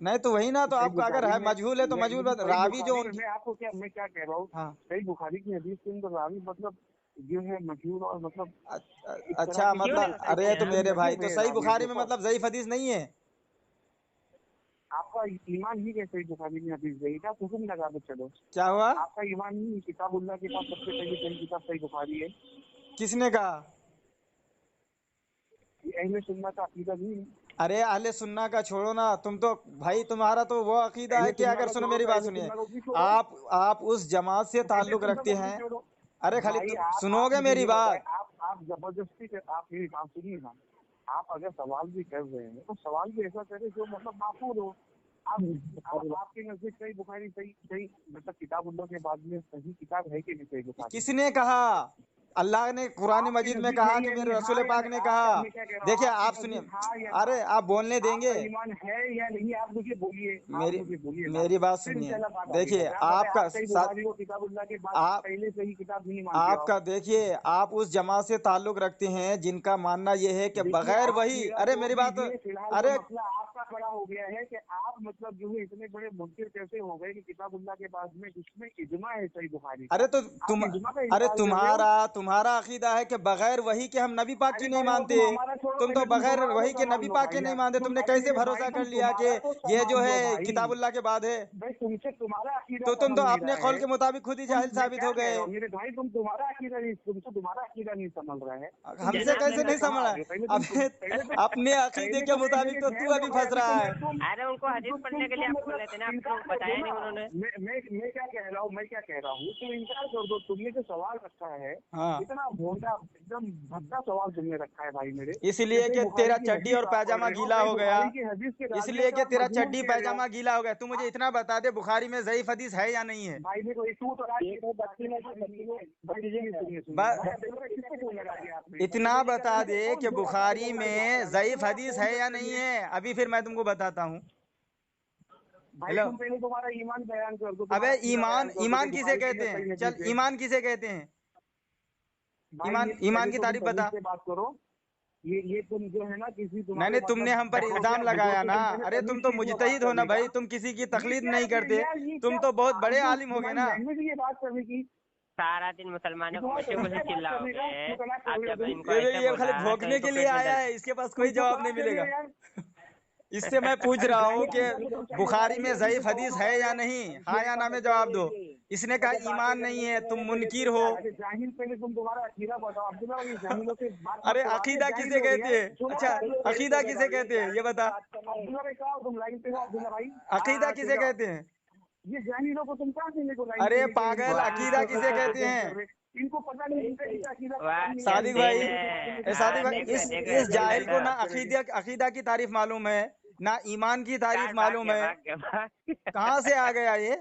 नहीं तो वही ना, तो सही आपका अगर बुखारी है में मजहूल है तो मजहूल सही रावी जो बुखारी में उनकी। मैं आपको क्या, मैं क्या कह रहा हूँ, हाँ सही बुखारी की हदीस के अंदर रावी मतलब जो है मजहूल और मतलब इस तरह अच्छा, की क्यों नहीं मतलब हो अरे सकते तो आप? मेरे लगे भाई हुए तो हैं सही रावियों के बुखारी में ऊपर। मतलब ज़ईफ हदीस नहीं है। आपका ईमान ही कैसे सही बुखारी में हदीस गई था, हुक्म लगा के चलो। क्या हुआ? आपका ईमान ही किताबुल्लाह के पास सबसे पहले सही किताब सही बुखारी है। किसने कहा? ये अहले सुन्नत का अकीदा नहीं है। अरे अहले सुन्ना का छोड़ो ना, तुम तो भाई तुम्हारा तो वो अकीदा अहले है कि सुन्ना अगर का सुनो छोड़ो मेरी तो बात अहले सुनिए, सुन्ना को भी छोड़ो। आप उस जमात से अहले ताल्लुक सुन्ना रखते को भी हैं। छोड़ो। अरे खाली भाई आप सुनोगे मुझे मेरी ये बताएं, बात? आप जबरदस्ती से आप मेरी बात सुनिए ना। आप अगर सवाल भी कर रहे हैं तो सवाल भी ऐसा करें जो मतलब माफूल हो। आपके नजदीक सही बुखारी सही सही मतलब किताबुल्लाह के बाद में सही किताब है कि नहीं सही बुखारी? किसने कहा? अल्लाह ने कुरान आपके मजीद में नजदीक है कहा कि या मेरे नहीं, रसूल हाँ या पाक नहीं? ने आप कहा। मैं क्या कह रहा हूँ, देखिए आपके आप सुनिए, नजदीक हाँ या ना? अरे आप बोलने देंगे? आपका ईमान है या नहीं, आप मुझे बोलिए, आप मेरी मुझे बोलिए ना। मेरी बात फिर सुनिए। इंशाल्लाह बात आगे देखिए बढ़े। आप बताएं, आपका आप सही साथ, बुखारी को किताबुल्लाह के बाद आप पहले सही किताब नहीं मानते हो आप? आपका देखिए, आप उस जमात से ताल्लुक रखते हैं जिनका मानना यह है कि देखिए बगैर आप वही, मेरा अरे जो मेरी भी बात, ये फिलहाल तो अरे मसला आपका खड़ा हो गया है कि आप मतलब जो है इतने बड़े मुनकिर कैसे हो गए कि किताबुल्लाह के बाद में जिसमें इजमा है सही बुखारी का, अरे तो आप तुम इजमा का अरे इनकार कर रहे हो। तुम्हारा अकीदा है कि बगैर वही के हम नबी पाक की अरे नहीं भाई वो मानते। तुम हमारा छोड़ो, तुम तो पहले तुम बगैर तुम्हारा तो वही के संभाल नबी लो पाक भाई के नहीं यार। मानते, तुम तुमने अरे कैसे मेरे भाई भरोसा कर तुम लिया कि तुम्हारा तो ये जो संभाल है लो भाई। किताबुल्लाह के बाद है? भाई तुमसे तुम्हारा अकीदा तो तुम समझ तो नहीं अपने रहा कौल है। के मुताबिक खुद ही तुम जाहिल मैं साबित क्या हो कह गए। रहा हूँ मेरे भाई, तुम्हारा अकीदा नहीं, तुमसे तुम्हारा अकीदा नहीं समझ रहा है। तुम हमसे जनाब बेवकूफी कैसे मैं नहीं में बता, समझ कहाँ रहा आ है? गए? अपने अपने अकीदे पहले के तो मुताबिक मेरे तो तू बहन अभी हो भाई, फंस अभी तो रहा मैं है। तुम अरे उनको हदीस पढ़ने के लिए आप बोल मतलब रहे थे ना, आपको इनकार कर दो बताया नहीं ना। उन्होंने। मैं क्या कह रहा हूँ, मैं क्या कह रहा हूँ, तुम इनकार कर दो। तुमने जो सवाल रखा है, हाँ, इतना भोंडा एकदम भद्दा सवाल तुमने रखा है भाई मेरे। इसलिए सही कि बुखारी तेरा की चड्डी हदीस और आप पढ़ पैजामा रहे हो, गीला सही हो गया, बुखारी की हदीस के रावियों इसलिए को कि आप तेरा मजबूर चड्डी कह रहे हो। पैजामा गीला हो गया। तू मुझे इतना बता दे, बुखारी में ज़ईफ हदीस है या नहीं है? भाई देखो तू तो इतना बता दे कि बुखारी में ज़ईफ हदीस है या नहीं है, अभी फिर मैं तुमको बताता हूँ। भाई हेलो। तुम पहले तुम्हारा ईमान बयान कर दो, अबे तुम्हारा अकीदा बयान ईमान, कर दो कि ईमान किसे बुखारी की कहते है हैं? सही चल, हदीस है। ईमान किसे कहते हैं? भाई ईमान, ये ईमान पहले की तो तुम तारीफ तमीज बता। से बात करो। ये तुम जो है ना किसी नहीं तुम्हारे नहीं, तुमने मतलब हम पर इल्जाम बुजुर्ग लगाया से ना। तुम पहले अरे तुम तमीज तो सीख लो बात मुजतहिद हो ना करने का। भाई, तुम किसी की ये तकलीद क्या नहीं करते। यार, ये तुम क्या तो बहुत बड़े फालतू आलिम हो गए तुम्हारी ना। लैंग्वेज ये बात करने की। सारा दिन मुसलमानों को मुझे कुछ चिल्लाओगे। आप जब इनको ये ऐसे खाली बोला तो भौंकने इनको के लिए पेट में आया है, इसके पास कोई जवाब नहीं मिलेगा। इससे मैं पूछ रहा हूँ कि बुखारी में ज़ईफ हदीस है या नहीं, हाँ या ना में जवाब दो। इसने कहा ईमान नहीं है, तुम मुनकिर हो। जाहिल पहले तुम तुम्हारा अकीदा बताओ अब्दुल्ला भाई, जाहिलों के बात अरे अकीदा किसे कहते हैं? अच्छा अकीदा किसे कहते हैं ये बता, अब्दुल्ला भाई कहा तुम लाइन पे हो अब्दुल्ला भाई, अकीदा किसे कहते हैं? ये जाहिलों को तुम कहाँ से लेको लाइन अरे पे लेके पागल, अकीदा किसे कहते हैं? इनको पता नहीं इनका अकीदा पता वाह, नहीं है। सादिक भाई, हाँ, सादिक भाई, देखो, इस देखो, इस जाहिल को ना देखो। अकीदा की तारीफ मालूम है, ना ईमान की तारीफ भाग मालूम गया, है। भाग गया, भाग गया। कहाँ से आ गया ये?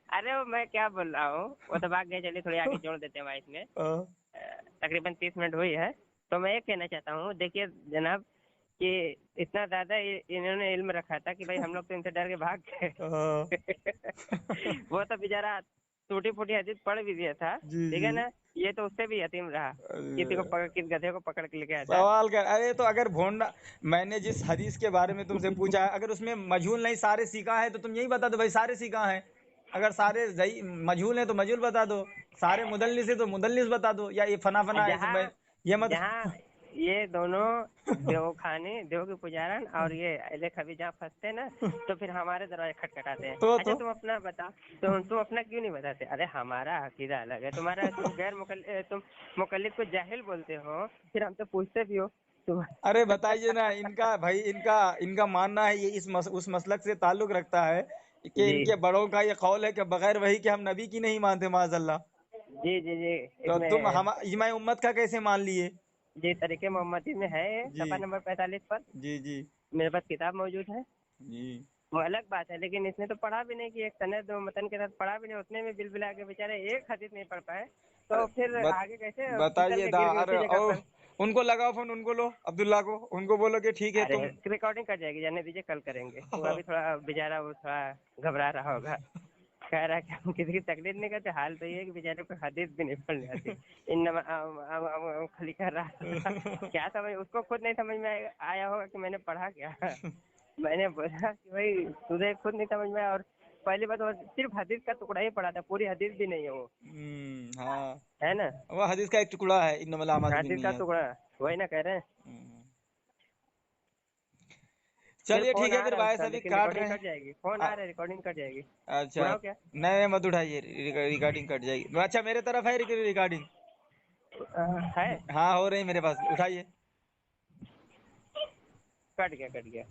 अरे वो मैं क्या बोल रहा हूँ, वो तो भाग गए। चलिए थोड़ी आगे जोड़ देते हैं भाई इसमें। तकरीबन 30 मिनट हुई है, तो मैं ये कहना चाहता हूँ, देखिए जनाब कि इतना ज्यादा इन्होंने इल्म रखा था कि भाई हम लोग तो इनसे डर के भाग गए। वो तो बेचारा टूटी फूटी हदीस पढ़ भी दिया था, जी, ठीक है जी। ना। ये तो उससे भी यतीम रहा, किस गधे को पकड़ के लेके आया था। सवाल कर, अरे तो अगर भोंडा, मैंने जिस हदीस के बारे में तुमसे पूछा है, अगर उसमें मजहूल नहीं सारे सीखा है तो तुम यही बता दो भाई सारे सीखा है। अगर सारे मजहूल है तो मजहूल बता दो, सारे मुदल्लिस है तो मुदल्लिस बता दो, या ये फना फना है जहाँ ये मत। जहाँ ये दोनों देव खाने, देव के पुजारन और ये अहले खबीर जहाँ फंसते हैं ना, तो फिर हमारे दरवाजे खटखटाते हैं। अच्छा तुम अपना बता, तुम अपना क्यों नहीं बताते? अरे हमारा अकीदा अलग है, तुम्हारा तुम मुकल्लिद को जाहिल बोलते हो, फिर हम तो पूछते भी हो तुम। अरे बताइए ना, इनका भाई इनका मानना है ये उस मसलक से ताल्लुक रखता है कि जी इनके बड़ों का ये कौल है कि बगैर वही के हम नबी की नहीं मानते माज़अल्लाह। जी जी जी, तो तुम इसमें हम इज्माए उम्मत का कैसे मान लिए? जी तरीके मोहम्मदी में है, जी सफा नंबर 45 पर जी जी मेरे पास किताब मौजूद है। जी। वो अलग बात है, लेकिन इसने तो पढ़ा भी नहीं कि एक सनद और मतन के साथ पढ़ा भी नहीं, उतने में बिल बिला के बेचारे एक हदीस नहीं पढ़ पाए, तो फिर आगे कैसे फिसल बताइए के दा, गिर गए अरे उसी जगह और पर। उनको लगाओ फोन, उनको लो, अब्दुल्ला को, उनको बोलो कि ठीक है अरे तुम। रिकॉर्डिंग कर जाएगी, जाने दीजिए, कल करेंगे। वो अभी थोड़ा बेचारा वो थोड़ा घबरा रहा होगा, कह रहा है कि हम किसी की तकलीफ नहीं करते, हाल तो ये है कि बेचारे को हदीस भी नहीं पढ़नी आती। इन खाली कर रहा था। क्या समझ, उसको खुद नहीं समझ में आया होगा कि मैंने पढ़ा क्या। मैंने बोला कि भाई तुझे खुद नहीं समझ में आया, और पहली बात वो सिर्फ हदीस का टुकड़ा ही पढ़ा था, पूरी हदीस भी नहीं है वो, हाँ, है ना। वो हदीस का एक टुकड़ा है, इन्नमल आमालु हदीस का बिन्नियात। टुकड़ा, वही ना कह रहे हैं। फिर चलिए फोन ठीक है, आ फिर रहा है भाई उसका, साहब लेकिन काट रिकॉर्डिंग रहे कट हैं। जाएगी। फोन आ रहा है, रिकॉर्डिंग कट जाएगी। अच्छा, उठाओ क्या? नहीं मत उठाइए, रिकॉर्डिंग कट जाएगी। अच्छा मेरे तरफ है रिकॉर्डिंग? है, हाँ हो रही मेरे पास, उठाइए। कट गया, कट गया।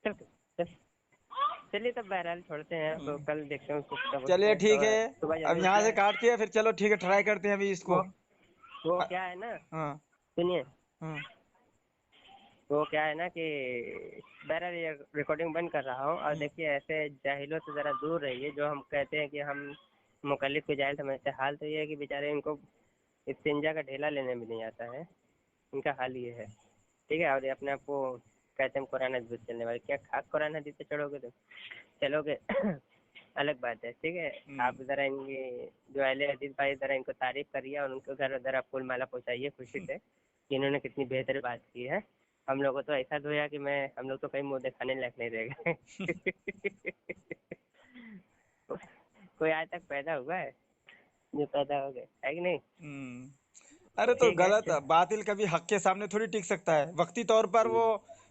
चल चल, चलिए तब बहरहाल छोड़ते हैं, तो कल देखते हैं उसको क्या बोलते चलिए हैं। ठीक है, सुबह अब जल्दी यहाँ उठना से है। काटते हैं, फिर चलो ठीक है, ट्राई करते हैं अभी इसको। वो क्या है ना, हाँ सुनिए, हाँ वो क्या है ना कि बहरहाल ये रिकॉर्डिंग बंद कर रहा हूँ, और देखिए ऐसे जाहिलों से ज़रा दूर रहिए, जो हम कहते हैं कि हम मुकल्लिद को जाहिल समझते हैं। हाल तो ये है कि बेचारे इनको इस्तिंजा का ढेला लेने भी नहीं आता है, इनका हाल ये है, ठीक है। और ये अपने आप को कहते हैं कुरान हदीस चलने वाले, क्या खाक कुरान हदीस पे चलोगे अलग बात है, ठीक है। आप ज़रा इनकी जो अहले हदीस भाई ज़रा इनको तारीफ करिए, और उनको घर ज़रा फूल माला पहुँचाइए खुशी से कि इन्होंने कितनी बेहतर बात की है। हम लोगों तो ऐसा धोया कि हम लोग तो कहीं मुँह दिखाने लायक नहीं रह गए। कोई आज तक पैदा हुआ है जो पैदा हो गए, है कि नहीं? अरे तो ठीक है, गलत, बातिल कभी हक के सामने थोड़ी टिक सकता है। वक्ती तौर पर वो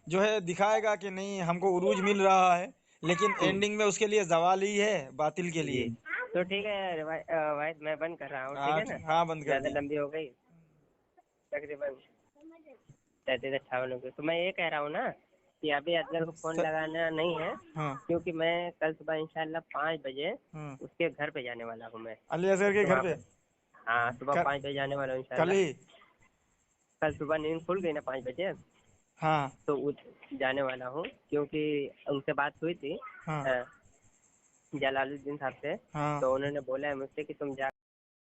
जो है दिखाएगा कि नहीं हमको उरूज मिल रहा है, लेकिन एंडिंग में उसके लिए जवाल ही है बातिल के लिए। तो ठीक है भाई, मैं बंद कर रहा हूँ, ठीक हाँ है ना। हाँ, बंद कर ज़्यादा दी। लंबी हो गई, तकरीबन 37-58 की। तो मैं ये कह रहा हूँ ना कि अभी अजगर को फोन लगाना नहीं है, हाँ क्योंकि मैं कल सुबह इंशाल्लाह 5 बजे हाँ, उसके घर पे जाने वाला हूँ मैं। अली असगर के तो घर वहाँ पे हाँ, सुबह 5 बजे जाने वाला हूँ कल इंशाल्लाह। ही? कल सुबह नींद खुल गई ना 5 बजे, हाँ तो जाने वाला हूँ, क्योंकि उनसे बात हुई थी हाँ जलालुद्दीन साहब से, हाँ। तो उन्होंने बोला है मुझसे कि तुम जा